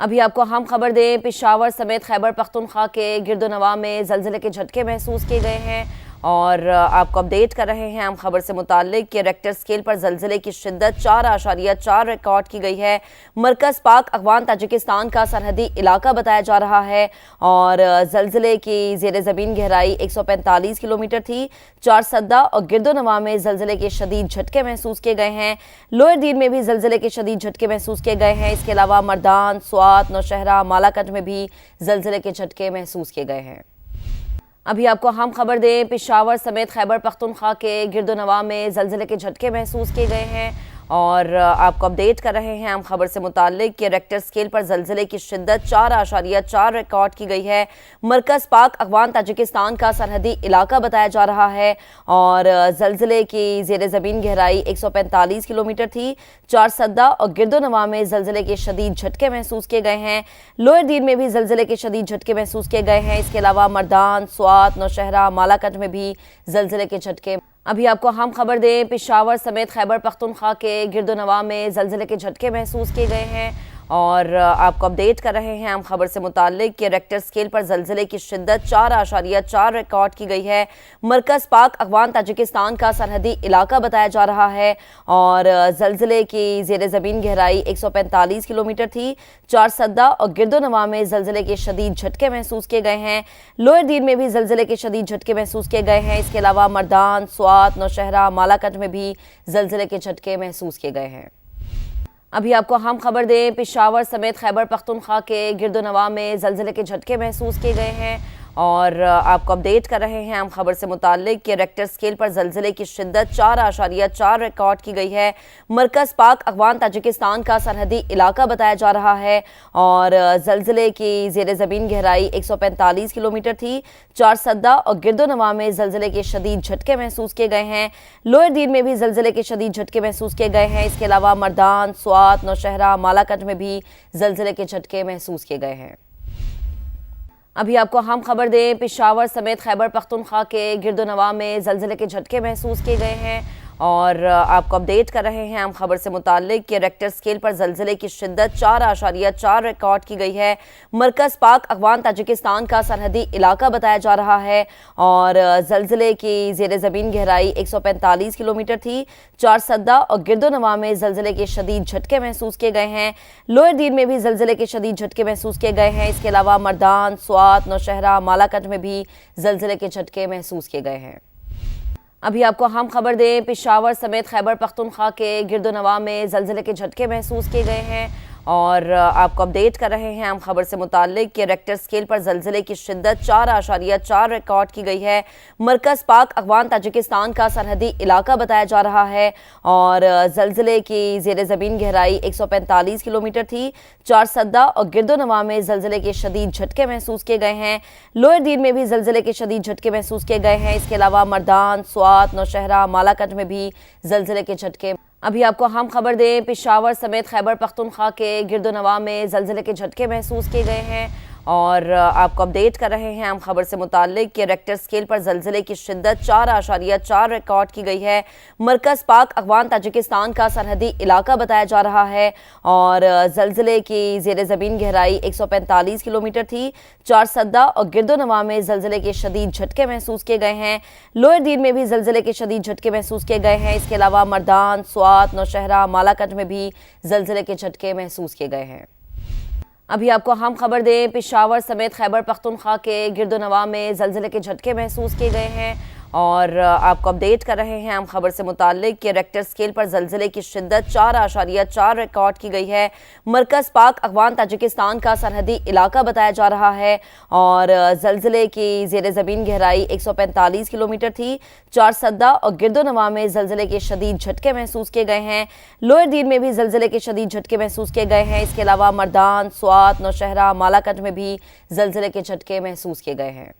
ابھی آپ کو اہم خبر دیں، پشاور سمیت خیبر پختونخوا کے گرد و نواح میں زلزلے کے جھٹکے محسوس کیے گئے ہیں اور آپ کو اپڈیٹ کر رہے ہیں اہم خبر سے متعلق کہ ریکٹر سکیل پر زلزلے کی شدت 4.4 ریکارڈ کی گئی ہے۔ مرکز پاک افغان تاجکستان کا سرحدی علاقہ بتایا جا رہا ہے اور زلزلے کی زیر زمین گہرائی 145 کلومیٹر تھی۔ چارسدہ اور گرد و نواح میں زلزلے کے شدید جھٹکے محسوس کیے گئے ہیں۔ لوئر دیر میں بھی زلزلے کے شدید جھٹکے محسوس کیے گئے ہیں۔ اس کے علاوہ مردان، سوات، نوشہرہ، مالاکنڈ میں بھی زلزلے کے جھٹکے محسوس کیے گئے ہیں۔ ابھی آپ کو اہم خبر دیں، پشاور سمیت خیبر پختونخوا کے گرد و نواح میں زلزلے کے جھٹکے محسوس کیے گئے ہیں اور آپ کو اپڈیٹ کر رہے ہیں اہم خبر سے متعلق کہ ریکٹر سکیل پر زلزلے کی شدت 4.4 ریکارڈ کی گئی ہے۔ مرکز پاک افغان تاجکستان کا سرحدی علاقہ بتایا جا رہا ہے اور زلزلے کی زیر زمین گہرائی 145 کلومیٹر تھی۔ چارسدہ اور گرد و نواح میں زلزلے کے شدید جھٹکے محسوس کیے گئے ہیں۔ لوئر دیر میں بھی زلزلے کے شدید جھٹکے محسوس کیے گئے ہیں۔ اس کے علاوہ مردان، سوات، نوشہرہ، مالاکنڈ میں بھی زلزلے کے جھٹکے۔ ابھی آپ کو اہم خبر دیں، پشاور سمیت خیبر پختونخوا کے گرد و نواح میں زلزلے کے جھٹکے محسوس کیے گئے ہیں اور آپ کو اپڈیٹ کر رہے ہیں اہم خبر سے متعلق کہ ریکٹر سکیل پر زلزلے کی شدت 4.4 ریکارڈ کی گئی ہے۔ مرکز پاک افغان تاجکستان کا سرحدی علاقہ بتایا جا رہا ہے اور زلزلے کی زیر زمین گہرائی 145 کلومیٹر تھی۔ چارسدہ اور گرد و نواح میں زلزلے کے شدید جھٹکے محسوس کیے گئے ہیں۔ لوئر دیر میں بھی زلزلے کے شدید جھٹکے محسوس کیے گئے ہیں۔ اس کے علاوہ مردان، سوات، نوشہرہ، مالاکنڈ میں بھی زلزلے کے جھٹکے محسوس کیے گئے ہیں۔ ابھی آپ کو اہم خبر دیں، پشاور سمیت خیبر پختونخوا کے گرد و نواح میں زلزلے کے جھٹکے محسوس کیے گئے ہیں اور آپ کو اپڈیٹ کر رہے ہیں اہم خبر سے متعلق کہ ریکٹر سکیل پر زلزلے کی شدت 4.4 ریکارڈ کی گئی ہے۔ مرکز پاک افغان تاجکستان کا سرحدی علاقہ بتایا جا رہا ہے اور زلزلے کی زیر زمین گہرائی 145 کلومیٹر تھی۔ چارسدہ اور گرد و نواح میں زلزلے کے شدید جھٹکے محسوس کیے گئے ہیں۔ لوئر دیر میں بھی زلزلے کے شدید جھٹکے محسوس کیے گئے ہیں۔ اس کے علاوہ مردان، سوات، نوشہرہ، مالاکنڈ میں بھی زلزلے کے جھٹکے محسوس کیے گئے ہیں۔ ابھی آپ کو اہم خبر دیں، پشاور سمیت خیبر پختونخوا کے گرد و نواح میں زلزلے کے جھٹکے محسوس کیے گئے ہیں اور آپ کو اپڈیٹ کر رہے ہیں اہم خبر سے متعلق کہ ریکٹر سکیل پر زلزلے کی شدت 4.4 ریکارڈ کی گئی ہے۔ مرکز پاک افغان تاجکستان کا سرحدی علاقہ بتایا جا رہا ہے اور زلزلے کی زیر زمین گہرائی 145 کلومیٹر تھی۔ چارسدہ اور گرد و نواح میں زلزلے کے شدید جھٹکے محسوس کیے گئے ہیں۔ لوئر دیر میں بھی زلزلے کے شدید جھٹکے محسوس کیے گئے ہیں۔ اس کے علاوہ مردان، سوات، نوشہرہ، مالاکنڈ میں بھی زلزلے کے جھٹکے محسوس کیے گئے ہیں۔ ابھی آپ کو اہم خبر دیں، پشاور سمیت خیبر پختونخوا کے گرد و نواح میں زلزلے کے جھٹکے محسوس کیے گئے ہیں اور آپ کو اپڈیٹ کر رہے ہیں اہم خبر سے متعلق کہ ریکٹر سکیل پر زلزلے کی شدت 4.4 ریکارڈ کی گئی ہے۔ مرکز پاک افغان تاجکستان کا سرحدی علاقہ بتایا جا رہا ہے اور زلزلے کی زیر زمین گہرائی 145 کلومیٹر تھی۔ چارسدہ اور گرد و نواح میں زلزلے کے شدید جھٹکے محسوس کیے گئے ہیں۔ لوئر دیر میں بھی زلزلے کے شدید جھٹکے محسوس کیے گئے ہیں۔ اس کے علاوہ مردان، سوات، نوشہرہ، مالاکنڈ میں بھی زلزلے کے جھٹکے۔ ابھی آپ کو اہم خبر دیں، پشاور سمیت خیبر پختونخوا کے گرد و نواح میں زلزلے کے جھٹکے محسوس کیے گئے ہیں اور آپ کو اپڈیٹ کر رہے ہیں اہم خبر سے متعلق کہ ریکٹر سکیل پر زلزلے کی شدت 4.4 ریکارڈ کی گئی ہے۔ مرکز پاک افغان تاجکستان کا سرحدی علاقہ بتایا جا رہا ہے اور زلزلے کی زیر زمین گہرائی 145 کلومیٹر تھی۔ چارسدہ اور گرد و نواح میں زلزلے کے شدید جھٹکے محسوس کیے گئے ہیں۔ لوئر دیر میں بھی زلزلے کے شدید جھٹکے محسوس کیے گئے ہیں۔ اس کے علاوہ مردان، سوات، نوشہرہ، مالاکنڈ میں بھی زلزلے کے جھٹکے محسوس کیے گئے ہیں۔ ابھی آپ کو اہم خبر دیں، پشاور سمیت خیبر پختونخوا کے گرد و نواح میں زلزلے کے جھٹکے محسوس کیے گئے ہیں اور آپ کو اپڈیٹ کر رہے ہیں اہم خبر سے متعلق کہ ریکٹر سکیل پر زلزلے کی شدت 4.4 ریکارڈ کی گئی ہے۔ مرکز پاک افغان تاجکستان کا سرحدی علاقہ بتایا جا رہا ہے اور زلزلے کی زیر زمین گہرائی 145 کلومیٹر تھی۔ چارسدہ اور گرد و نواح میں زلزلے کے شدید جھٹکے محسوس کیے گئے ہیں۔ لوئر دیر میں بھی زلزلے کے شدید جھٹکے محسوس کیے گئے ہیں۔ اس کے علاوہ مردان، سوات، نوشہرہ، مالاکنڈ میں بھی زلزلے کے جھٹکے محسوس کیے گئے ہیں۔